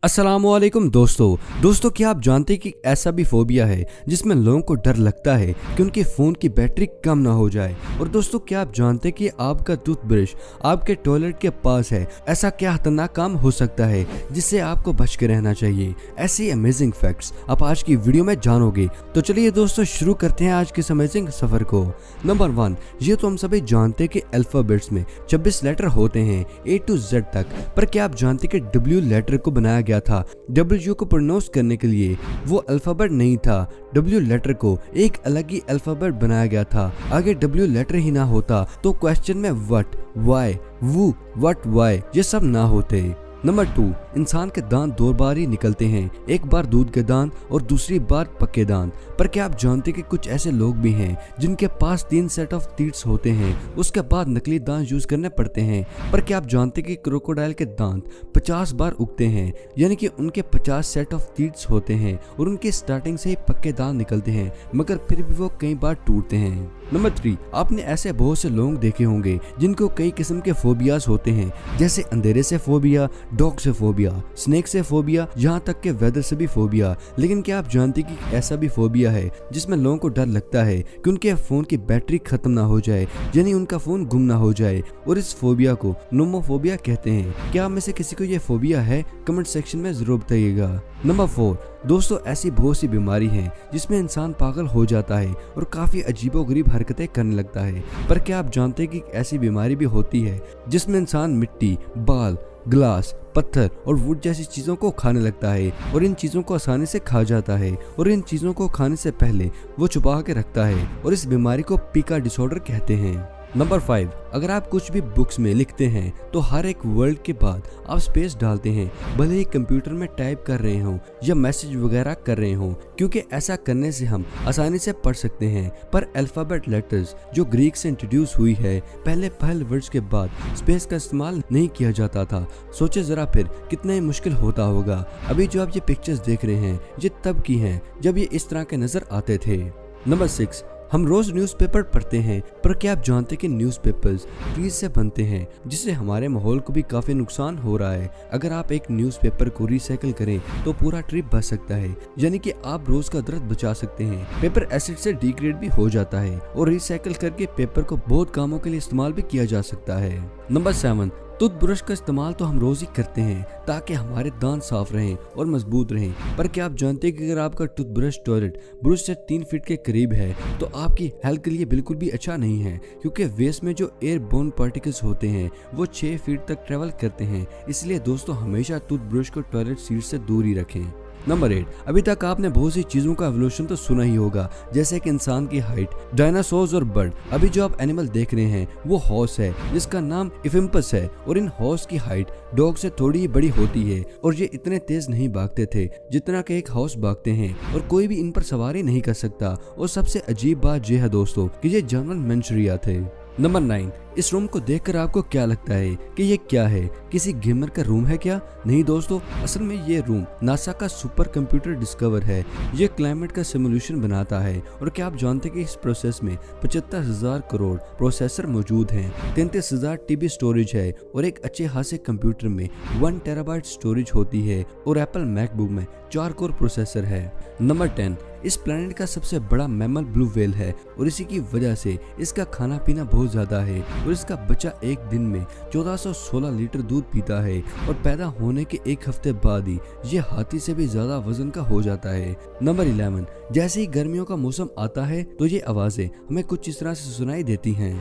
अस्सलामुअलैकुम दोस्तों क्या आप जानते हैं कि ऐसा भी फोबिया है जिसमें लोगों को डर लगता है कि उनके फ़ोन की बैटरी कम ना हो जाए। और दोस्तों क्या आप जानते हैं कि आपका टूथब्रश आपके टॉयलेट के पास है? ऐसा क्या खतरनाक काम हो सकता है जिससे आपको बच के रहना चाहिए? ऐसी अमेजिंग फैक्ट्स आप आज की वीडियो में जानोगे। तो चलिए दोस्तों शुरू करते हैं आज के इस अमेजिंग सफर को। नंबर 1, ये तो हम सभी जानते हैं कि अल्फाबेट्स में 26 लेटर होते हैं A to Z तक, पर क्या आप जानते हैं कि W लेटर को बनाया गया था W को प्रोनाउंस करने के लिए? वो अल्फाबेट नहीं था, W लेटर को एक अलग ही अल्फाबेट बनाया गया था। अगर W लेटर ही ना होता तो क्वेश्चन में what, why, who, what, why ये सब ना होते। नंबर 2, इंसान के दांत दो बार ही निकलते हैं, एक बार दूध के दांत और दूसरी बार पक्के दांत। पर क्या आप जानते कि कुछ ऐसे लोग भी हैं जिनके पास 3 सेट ऑफ टीथ्स होते हैं, उसके बाद नकली दांत यूज करने पड़ते हैं। पर क्या आप जानते कि क्रोकोडाइल के दांत 50 बार उगते हैं, यानी कि उनके 50 सेट ऑफ टीथ्स होते हैं और उनके स्टार्टिंग से ही पक्के दांत निकलते हैं, मगर फिर भी वो कई बार टूटते हैं। नंबर 3, आपने ऐसे बहुत से लोग देखे होंगे जिनको कई किस्म के फोबियाज होते हैं, जैसे अंधेरे से फोबिया, डॉग से फोबिया, स्नेक से फोबिया, यहाँ तक के वेदर से भी फोबिया। लेकिन क्या आप जानते कि ऐसा भी फोबिया है जिसमें लोगों को डर लगता है कि उनके फोन की बैटरी खत्म ना हो जाए, यानी उनका फोन गुम ना हो जाए, और इस फोबिया को नोमोफोबिया कहते हैं। क्या आप में से किसी को ये फोबिया है? कमेंट सेक्शन में जरूर बताइएगा। नंबर 4, दोस्तों ऐसी बहुत सी बीमारी है जिसमें इंसान पागल हो जाता है और काफी अजीबोगरीब हरकतें करने लगता है। पर क्या आप जानते हैं कि ऐसी बीमारी भी होती है जिसमें इंसान मिट्टी, बाल, ग्लास, पत्थर और वुड जैसी चीजों को खाने लगता है और इन चीजों को आसानी से खा जाता है और इन चीजों को खाने से पहले वो छुपा के रखता है और इस बीमारी को पिका डिसऑर्डर कहते हैं। नंबर 5, अगर आप कुछ भी बुक्स में लिखते हैं तो हर एक वर्ड के बाद आप स्पेस डालते हैं, भले ही कंप्यूटर में टाइप कर रहे हो या मैसेज वगैरह कर रहे हो, क्योंकि ऐसा करने से हम आसानी से पढ़ सकते हैं। पर अल्फाबेट लेटर्स जो ग्रीक से इंट्रोड्यूस हुई है, पहले वर्ड्स के बाद स्पेस का इस्तेमाल नहीं किया जाता था। सोचे जरा फिर कितना ही मुश्किल होता होगा। अभी जो आप ये पिक्चर्स देख रहे हैं ये तब की हैं जब ये इस तरह के नजर आते थे। नंबर 6, हम रोज न्यूज़पेपर पढ़ते हैं, पर क्या आप जानते हैं कि न्यूज़पेपर्स ट्रीज से बनते हैं, जिससे हमारे माहौल को भी काफी नुकसान हो रहा है। अगर आप एक न्यूज़पेपर को रिसाइकिल करें तो पूरा ट्री बच सकता है, यानी कि आप रोज का दर्द बचा सकते हैं। पेपर एसिड से डिग्रेड भी हो जाता है और रिसाइकिल करके पेपर को बहुत कामों के लिए इस्तेमाल भी किया जा सकता है। नंबर 7, टूथब्रश का इस्तेमाल तो हम रोज ही करते हैं ताकि हमारे दांत साफ रहें और मजबूत रहें। पर क्या आप जानते हैं कि अगर आपका टूथब्रश टॉयलेट ब्रश से 3 फीट के करीब है तो आपकी हेल्थ के लिए बिल्कुल भी अच्छा नहीं है, क्योंकि वेस्ट में जो एयरबोर्न पार्टिकल्स होते हैं वो 6 फीट तक ट्रेवल करते हैं। इसलिए दोस्तों हमेशा टूथब्रश को टॉयलेट सीट से दूर ही रखें। नंबर 8, अभी तक आपने बहुत सी चीजों का एवोल्यूशन तो सुना ही होगा, जैसे कि इंसान की हाइट, डायनासोर्स और बर्ड। अभी जो आप एनिमल देख रहे हैं वो हॉर्स है, जिसका नाम इफिम्पस है, और इन हॉर्स की हाइट डॉग से थोड़ी ही बड़ी होती है और ये इतने तेज नहीं भागते थे जितना कि एक हॉर्स भागते हैं, और कोई भी इन पर सवारी नहीं कर सकता। और सबसे अजीब बात यह है दोस्तों कि ये जानवर मंचूरिया थे। नंबर 9, इस रूम को देखकर आपको क्या लगता है कि ये क्या है? किसी गेमर का रूम है क्या? नहीं दोस्तों, असल में ये रूम नासा का सुपर कंप्यूटर डिस्कवर है। ये क्लाइमेट का सिमुलेशन बनाता है। और क्या आप जानते हैं कि इस प्रोसेस में 75,000 करोड़ प्रोसेसर मौजूद हैं, 33,000 TB स्टोरेज है, और एक अच्छे खासे कंप्यूटर में 1 टेराबाइट स्टोरेज होती है, और एप्पल मैकबुक में 4 कोर प्रोसेसर है। नंबर 10, इस प्लेनेट का सबसे बड़ा मैमल ब्लू व्हेल है, और इसी की वजह से इसका खाना पीना बहुत ज्यादा है, और इसका बच्चा एक दिन में 1416 लीटर दूध पीता है, और पैदा होने के एक हफ्ते बाद ही ये हाथी से भी ज्यादा वजन का हो जाता है। नंबर 11, जैसे ही गर्मियों का मौसम आता है तो ये आवाजें हमें कुछ इस तरह से सुनाई देती हैं।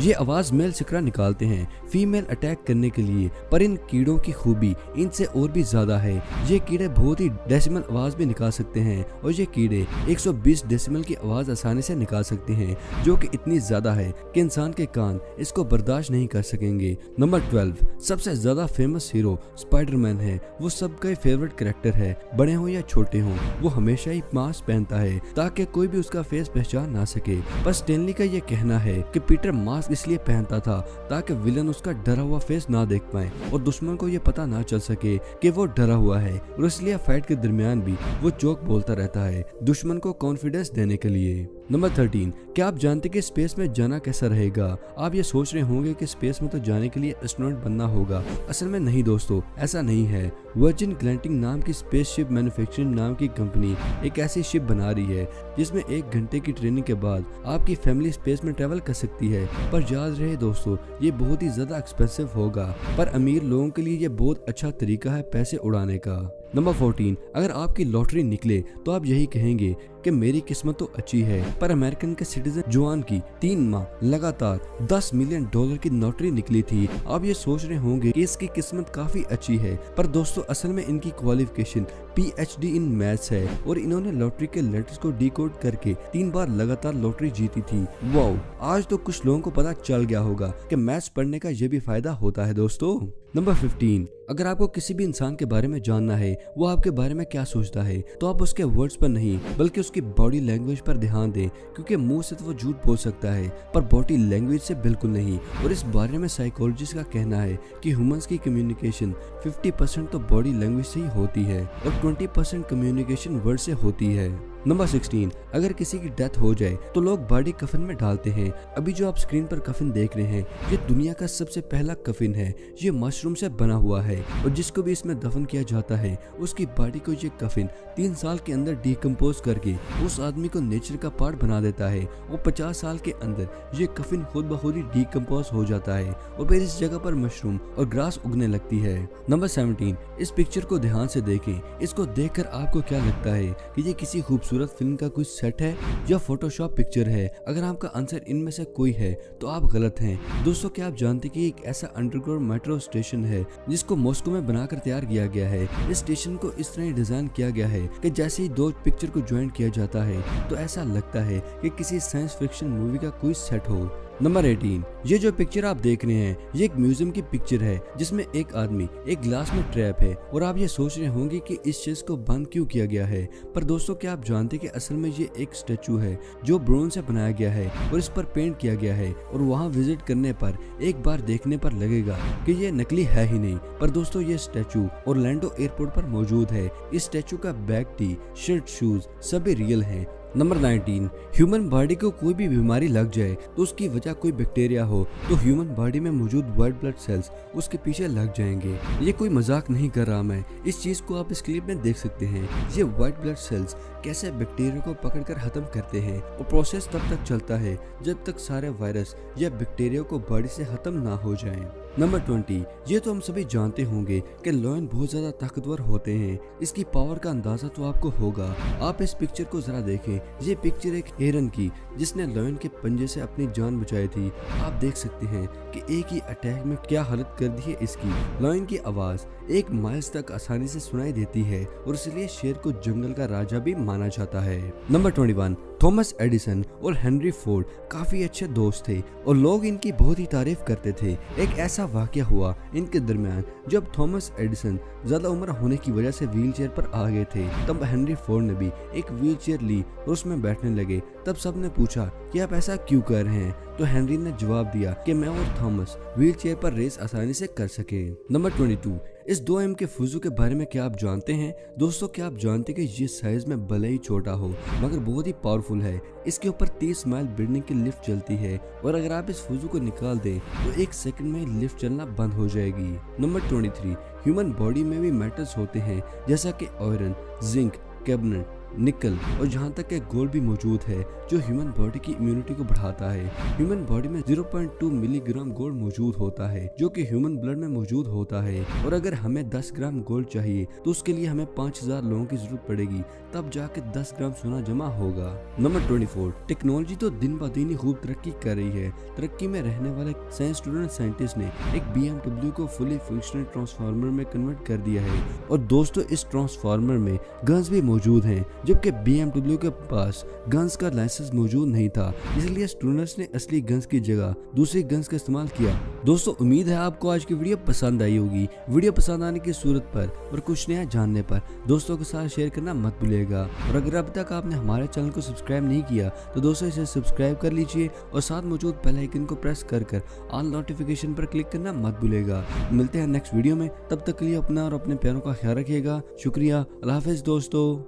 ये आवाज मेल शिकरा निकालते हैं फीमेल अटैक करने के लिए, पर इन कीड़ों की खूबी इनसे और भी ज्यादा है। ये कीड़े बहुत ही डेसिमल आवाज भी निकाल सकते हैं, और ये कीड़े 120 डेसिमल की आवाज आसानी से निकाल सकते हैं, जो कि इतनी ज्यादा है कि इंसान के कान इसको बर्दाश्त नहीं कर सकेंगे। नंबर 12, सबसे ज्यादा फेमस हीरो स्पाइडरमैन है। वो सबका फेवरेट कैरेक्टर है, बड़े हो या छोटे हो, वो हमेशा ही मास्क पहनता है ताकि कोई भी उसका फेस पहचान ना सके। पर स्टैनली का ये कहना है कि पीटर मास्क इसलिए पहनता था ताकि विलन उसका डरा हुआ फेस ना देख पाए और दुश्मन को ये पता ना चल सके कि वो डरा हुआ है, और इसलिए फाइट के दरमियान भी वो जोक बोलता रहता है दुश्मन को कॉन्फिडेंस देने के लिए। नंबर 13, क्या आप जानते कि स्पेस में जाना कैसा रहेगा? आप ये सोच रहे होंगे कि स्पेस में तो जाने के लिए एस्ट्रोनॉट बनना होगा। असल में नहीं दोस्तों, ऐसा नहीं है। वर्जिन ग्लैंटिंग नाम की स्पेसशिप मैन्युफैक्चरिंग नाम की कंपनी एक ऐसी शिप बना रही है जिसमें 1 घंटे की ट्रेनिंग के बाद आपकी फैमिली स्पेस में ट्रेवल कर सकती है। पर याद रहे दोस्तों, ये बहुत ही ज्यादा एक्सपेंसिव होगा, पर अमीर लोगों के लिए ये बहुत अच्छा तरीका है पैसे उड़ाने का। नंबर 14, अगर आपकी लॉटरी निकले तो आप यही कहेंगे कि मेरी किस्मत तो अच्छी है। पर अमेरिकन के सिटीजन जुआन की 3 माह लगातार $10 मिलियन की लॉटरी निकली थी। आप ये सोच रहे होंगे कि इसकी किस्मत काफी अच्छी है, पर दोस्तों असल में इनकी क्वालिफिकेशन PhD इन मैथ्स है और इन्होंने लॉटरी के लेटर्स को डिकोड करके 3 बार लगातार लॉटरी जीती थी। वाओ, आज तो कुछ लोगों को पता चल गया होगा कि मैथ्स पढ़ने का ये भी फायदा होता है दोस्तों। नंबर 15, अगर आपको किसी भी इंसान के बारे में जानना है वो आपके बारे में क्या सोचता है, तो आप उसके वर्ड्स पर नहीं बल्कि उसकी बॉडी लैंग्वेज पर ध्यान दें, क्योंकि मुंह से तो वो झूठ बोल सकता है पर बॉडी लैंग्वेज से बिल्कुल नहीं। और इस बारे में साइकोलॉजिस्ट का कहना है कि ह्यूमंस की कम्युनिकेशन 50% तो बॉडी लैंग्वेज से ही होती है और 20% कम्युनिकेशन वर्ड से होती है। नंबर 16, अगर किसी की डेथ हो जाए तो लोग बॉडी कफन में डालते हैं। अभी जो आप स्क्रीन पर कफन देख रहे हैं ये दुनिया का सबसे पहला कफन है। ये मशरूम से बना हुआ है और जिसको भी इसमें दफन किया जाता है उसकी बॉडी को ये कफन 3 साल के अंदर डिकम्पोज करके उस आदमी को नेचर का पार्ट बना देता है और 50 साल के अंदर ये कफन खुद ब खुद ही डिकम्पोज हो जाता है और फिर इस जगह पर मशरूम और ग्रास उगने लगती है। नंबर 17, इस पिक्चर को ध्यान से देखें। इसको देखकर आपको क्या लगता है कि ये किसी खूबसूरत फिल्म का कोई सेट है या फोटोशॉप पिक्चर है? अगर आपका आंसर इनमें से कोई है तो आप गलत हैं। दोस्तों क्या आप जानते हैं कि एक ऐसा अंडरग्राउंड मेट्रो स्टेशन है जिसको मॉस्को में बनाकर तैयार किया गया है। इस स्टेशन को इस तरह डिजाइन किया गया है कि जैसे ही 2 पिक्चर को ज्वाइन किया जाता है तो ऐसा लगता है कि किसी साइंस फिक्शन मूवी का कोई सेट हो। नंबर 18, ये जो पिक्चर आप देख रहे हैं ये एक म्यूजियम की पिक्चर है जिसमें एक आदमी एक ग्लास में ट्रैप है और आप ये सोच रहे होंगे कि इस चीज को बंद क्यों किया गया है। पर दोस्तों क्या आप जानते हैं कि असल में ये एक स्टैचू है जो ब्रोंज से बनाया गया है और इस पर पेंट किया गया है और वहाँ विजिट करने पर एक बार देखने पर लगेगा कि ये नकली है ही नहीं। पर दोस्तों ये स्टैचू ऑरलैंडो एयरपोर्ट पर मौजूद है। इस स्टैचू का बैग, टी शर्ट, शूज सभी रियल है। नंबर 19, ह्यूमन बॉडी को कोई भी बीमारी लग जाए तो उसकी वजह कोई बैक्टीरिया हो तो ह्यूमन बॉडी में मौजूद व्हाइट ब्लड सेल्स उसके पीछे लग जाएंगे। ये कोई मजाक नहीं कर रहा मैं, इस चीज को आप इस क्लिप में देख सकते हैं। ये व्हाइट ब्लड सेल्स कैसे बैक्टीरिया को पकड़कर खत्म करते हैं और प्रोसेस तब तक चलता है जब तक सारे वायरस या बैक्टीरिया को बॉडी से खत्म ना हो जाएं। नंबर 20, ये तो हम सभी जानते होंगे कि लॉयन बहुत ज्यादा ताकतवर होते हैं। इसकी पावर का अंदाजा तो आपको होगा। आप इस पिक्चर को जरा देखें। ये पिक्चर एक हिरन की जिसने लॉयन के पंजे से अपनी जान बचाई थी। आप देख सकते हैं कि एक ही अटैक में क्या हालत कर दी है इसकी। लॉयन की आवाज 1 माइल्स तक आसानी से सुनाई देती है और इसलिए शेर को जंगल का राजा भी माना जाता है। नंबर 21, थॉमस एडिसन और हेनरी फोर्ड काफी अच्छे दोस्त थे और लोग इनकी बहुत ही तारीफ करते थे। एक ऐसा वाकया हुआ इनके दरमियान जब थॉमस एडिसन ज्यादा उम्र होने की वजह से व्हीलचेयर पर आ गए थे, तब हेनरी फोर्ड ने भी एक व्हीलचेयर ली और उसमें बैठने लगे। तब सबने पूछा कि आप ऐसा क्यों कर रहे हैं, तो हेनरी ने जवाब दिया कि मैं और थॉमस व्हीलचेयर पर रेस आसानी से कर सके। नंबर 22, इस 2M के फुजू के बारे में क्या आप जानते हैं? दोस्तों क्या आप जानते हैं कि ये साइज में भले ही छोटा हो मगर बहुत ही पावरफुल है। इसके ऊपर 30 माइल बिल्डिंग की लिफ्ट चलती है और अगर आप इस फुजू को निकाल दें तो 1 सेकंड में लिफ्ट चलना बंद हो जाएगी। नंबर 23, ह्यूमन बॉडी में भी मेटल्स होते हैं जैसा कि आयरन, जिंक, कैबनेट, निकल और जहाँ तक कि गोल्ड भी मौजूद है जो ह्यूमन बॉडी की इम्यूनिटी को बढ़ाता है। ह्यूमन बॉडी में 0.2 मिलीग्राम गोल्ड मौजूद होता है जो कि ह्यूमन ब्लड में मौजूद होता है और अगर हमें 10 ग्राम गोल्ड चाहिए तो उसके लिए हमें 5000 लोगों की जरूरत पड़ेगी, तब जाके 10 ग्राम सोना जमा होगा। नंबर 24, टेक्नोलॉजी तो दिन ब दिन ही खूब तरक्की कर रही है। तरक्की में रहने वाले साइंस स्टूडेंट साइंटिस्ट ने एक BMW को फुली फंक्शनल ट्रांसफार्मर में कन्वर्ट कर दिया है और दोस्तों इस ट्रांसफार्मर में गन्स भी मौजूद हैं, जबकि BMW के पास गन्स का लाइसेंस मौजूद नहीं था, इसलिए स्टूडेंट्स ने असली गन्स की जगह दूसरी गन्स का इस्तेमाल किया। दोस्तों उम्मीद है आपको आज की वीडियो पसंद आई होगी। वीडियो पसंद आने की सूरत पर और कुछ नया जानने पर दोस्तों के साथ शेयर करना मत भूलिएगा और अगर अब तक आपने हमारे चैनल को सब्सक्राइब नहीं किया तो दोस्तों इसे सब्सक्राइब कर लीजिए और साथ मौजूद बेल आइकन को प्रेस कर ऑल नोटिफिकेशन पर क्लिक करना मत भूलिएगा। मिलते हैं नेक्स्ट वीडियो में, तब तक के लिए अपना और अपने प्यारों का ख्याल रखिएगा। शुक्रिया, अल्लाह हाफिज दोस्तों।